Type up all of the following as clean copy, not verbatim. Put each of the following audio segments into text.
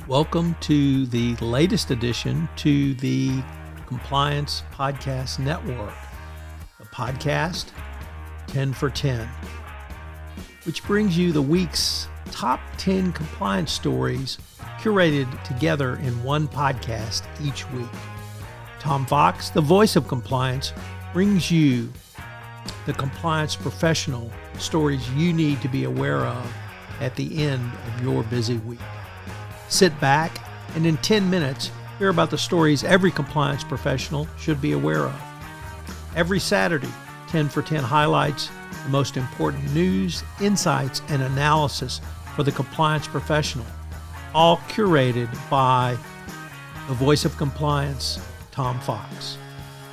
Welcome to the latest addition to the Compliance Podcast Network, a podcast 10 for 10, which brings you the week's top 10 compliance stories curated together in one podcast each week. Tom Fox, the voice of compliance, brings you the compliance professional stories you need to be aware of at the end of your busy week. Sit back and in 10 minutes, hear about the stories every compliance professional should be aware of. Every Saturday, 10 for 10 highlights the most important news, insights, and analysis for the compliance professional, all curated by the voice of compliance, Tom Fox.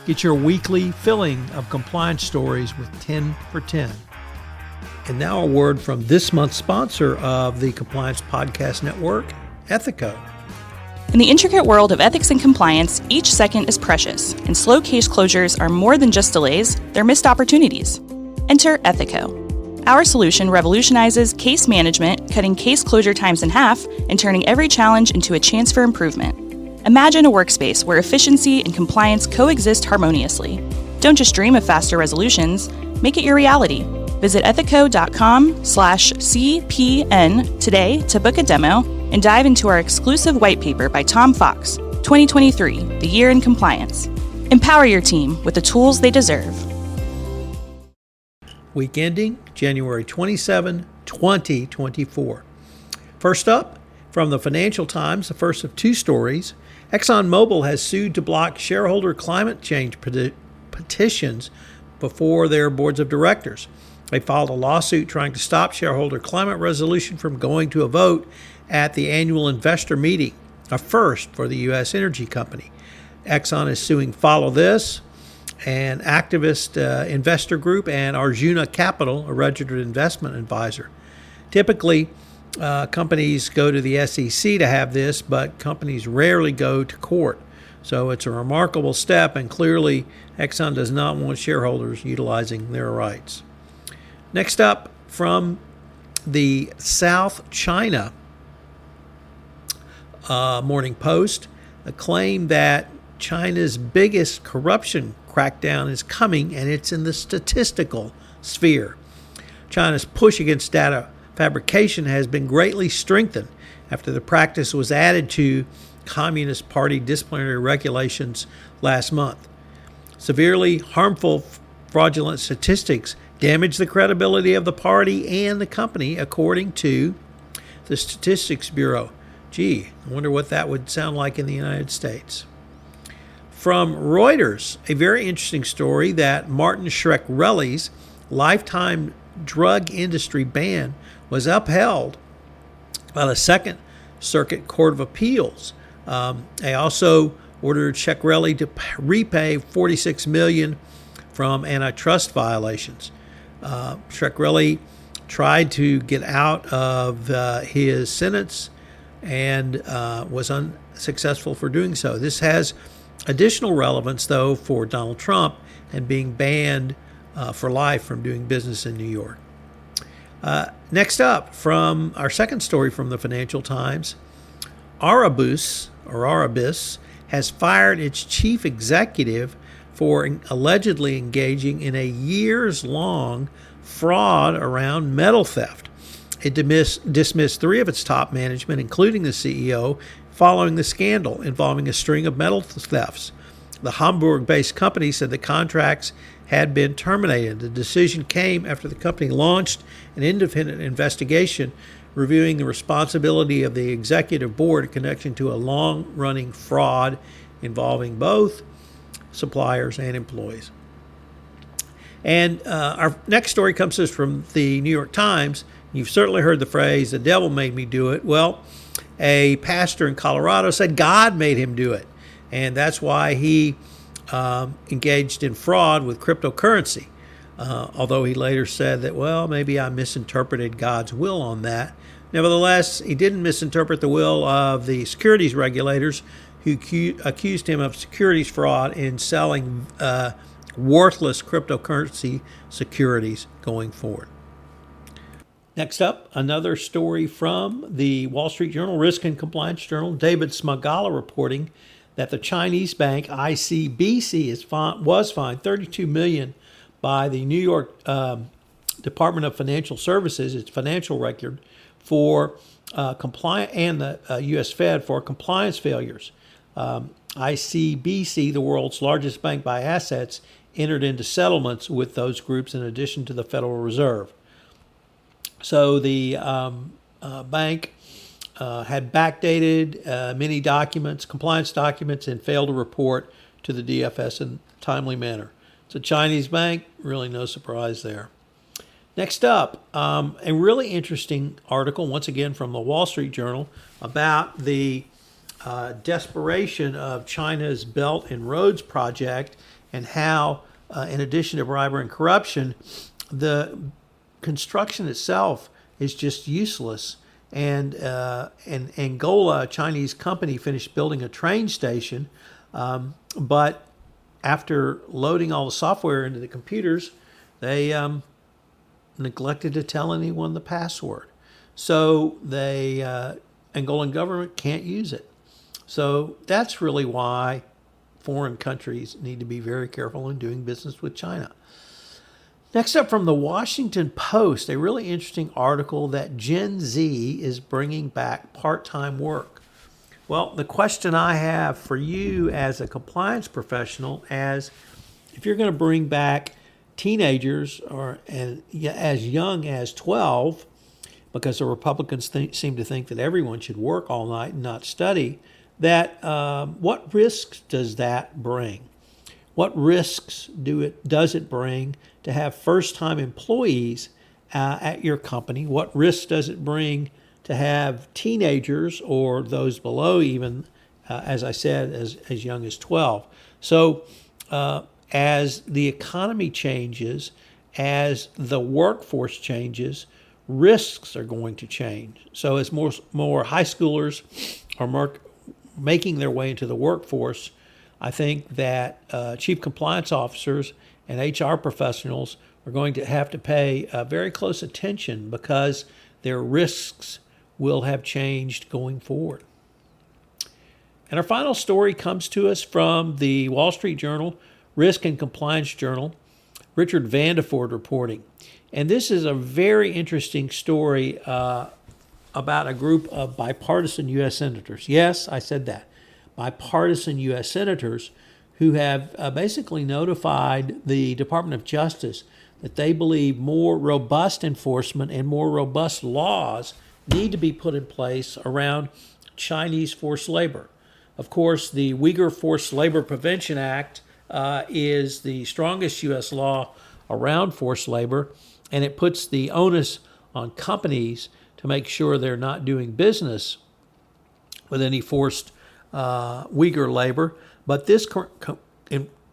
Get your weekly filling of compliance stories with 10 for 10. And now a word from this month's sponsor of the Compliance Podcast Network, Ethico. In the intricate world of ethics and compliance, each second is precious, and slow case closures are more than just delays, they're missed opportunities. Enter Ethico. Our solution revolutionizes case management, cutting case closure times in half and turning every challenge into a chance for improvement. Imagine a workspace where efficiency and compliance coexist harmoniously. Don't just dream of faster resolutions, make it your reality. Visit ethico.com/CPN today to book a demo and dive into our exclusive white paper by Tom Fox, 2023, The Year in Compliance. Empower your team with the tools they deserve. Week ending January 27, 2024. First up, from the Financial Times, the first of two stories, ExxonMobil has sued to block shareholder climate change petitions before their boards of directors. They filed a lawsuit trying to stop shareholder climate resolution from going to a vote at the annual investor meeting, a first for the U.S. energy company. Exxon is suing Follow This, an activist investor group, and Arjuna Capital, a registered investment advisor. Typically, companies go to the SEC to have this, but companies rarely go to court. So it's a remarkable step, and clearly Exxon does not want shareholders utilizing their rights. Next up, from the South China Morning Post, a claim that China's biggest corruption crackdown is coming, and it's in the statistical sphere. China's push against data fabrication has been greatly strengthened after the practice was added to Communist Party disciplinary regulations last month. Severely harmful fraudulent statistics damage the credibility of the party and the company, according to the Statistics Bureau. Gee, I wonder what that would sound like in the United States. From Reuters, a very interesting story that Martin Shkreli's lifetime drug industry ban was upheld by the Second Circuit Court of Appeals. They also ordered Shkreli to repay $46 million from antitrust violations. Shkreli tried to get out of his sentence and was unsuccessful for doing so. This has additional relevance, though, for Donald Trump and being banned for life from doing business in New York. Next up, from our second story from the Financial Times, Arabus has fired its chief executive for allegedly engaging in a years-long fraud around metal theft. It dismissed three of its top management, including the CEO, following the scandal involving a string of metal thefts. The Hamburg-based company said the contracts had been terminated. The decision came after the company launched an independent investigation reviewing the responsibility of the executive board in connection to a long-running fraud involving both suppliers and employees. And our next story comes to us from the New York Times. You've certainly heard the phrase, "the devil made me do it." Well, a pastor in Colorado said God made him do it. And that's why he engaged in fraud with cryptocurrency. Although he later said that, well, maybe I misinterpreted God's will on that. Nevertheless, he didn't misinterpret the will of the securities regulators who accused him of securities fraud in selling worthless cryptocurrency securities going forward. Next up, another story from the Wall Street Journal, Risk and Compliance Journal. David Smagala reporting that the Chinese bank ICBC was fined $32 million by the New York Department of Financial Services, its financial record, for compliance, and the U.S. Fed for compliance failures. ICBC, the world's largest bank by assets, entered into settlements with those groups in addition to the Federal Reserve. So the bank had backdated many documents, compliance documents, and failed to report to the DFS in a timely manner. It's a Chinese bank, really no surprise there. Next up, a really interesting article, once again from the Wall Street Journal, about the desperation of China's Belt and Roads project and how, in addition to bribery and corruption, the construction itself is just useless. And Angola, a Chinese company, finished building a train station, but after loading all the software into the computers, they neglected to tell anyone the password. So the Angolan government can't use it. So that's really why foreign countries need to be very careful in doing business with China. Next up from the Washington Post, a really interesting article that Gen Z is bringing back part-time work. Well, the question I have for you as a compliance professional, as if you're going to bring back teenagers or as young as 12, because the Republicans seem to think that everyone should work all night and not study, that what risks does that bring? What risks does it bring to have first-time employees at your company? What risks does it bring to have teenagers or those below even, as I said, as young as 12? So as the economy changes, as the workforce changes, risks are going to change. So as more high schoolers are making their way into the workforce, I think that chief compliance officers and HR professionals are going to have to pay very close attention because their risks will have changed going forward. And our final story comes to us from the Wall Street Journal, Risk and Compliance Journal, Richard Vandeford reporting. And this is a very interesting story about a group of bipartisan U.S. senators. Yes, I said that. Bipartisan U.S. senators who have basically notified the Department of Justice that they believe more robust enforcement and more robust laws need to be put in place around Chinese forced labor. Of course, the Uyghur Forced Labor Prevention Act is the strongest U.S. law around forced labor, and it puts the onus on companies to make sure they're not doing business with any forced Uyghur labor. But this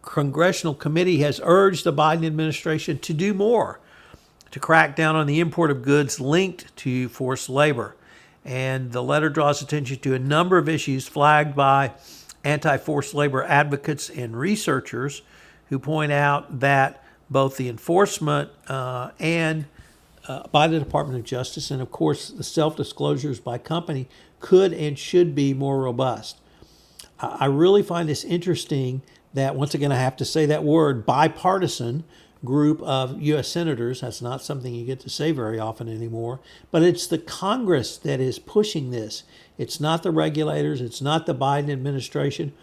congressional committee has urged the Biden administration to do more to crack down on the import of goods linked to forced labor. And the letter draws attention to a number of issues flagged by anti-forced labor advocates and researchers who point out that both the enforcement and by the Department of Justice and, of course, the self-disclosures by company could and should be more robust. I really find this interesting that, once again, I have to say that word, bipartisan group of U.S. senators. That's not something you get to say very often anymore. But it's the Congress that is pushing this. It's not the regulators. It's not the Biden administration.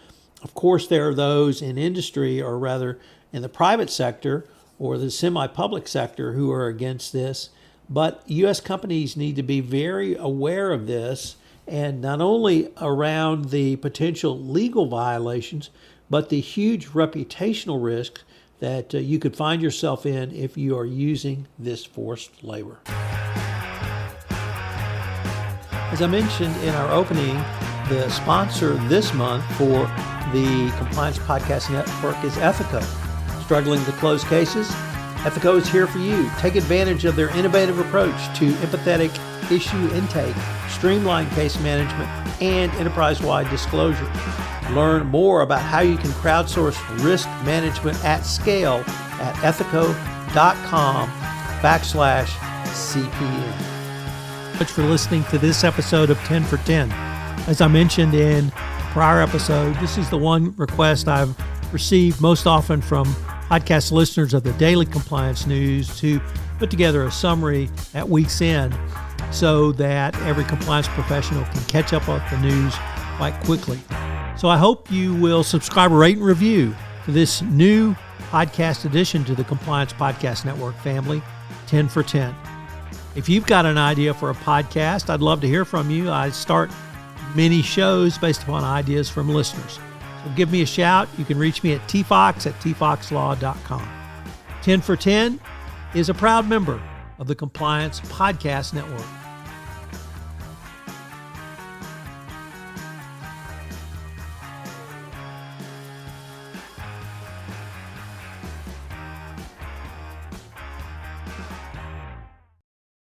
Of course, there are those in industry, or rather in the private sector or the semi-public sector, who are against this. But U.S. companies need to be very aware of this, and not only around the potential legal violations, but the huge reputational risk that you could find yourself in if you are using this forced labor. As I mentioned in our opening, the sponsor this month for the Compliance Podcast Network is Ethico. Struggling to close cases? Ethico is here for you. Take advantage of their innovative approach to empathetic issue intake, streamlined case management, and enterprise-wide disclosure. Learn more about how you can crowdsource risk management at scale at ethico.com/ Much for listening to this episode of 10 for 10. As I mentioned in prior episode, this is the one request I've received most often from podcast listeners of the Daily Compliance News to put together a summary at week's end so that every compliance professional can catch up on the news quite quickly. So I hope you will subscribe, rate, and review to this new podcast addition to the Compliance Podcast Network family, 10 for 10. If you've got an idea for a podcast, I'd love to hear from you. I start many shows based upon ideas from listeners. So give me a shout. You can reach me at tfox@tfoxlaw.com. 10 for 10 is a proud member of the Compliance Podcast Network.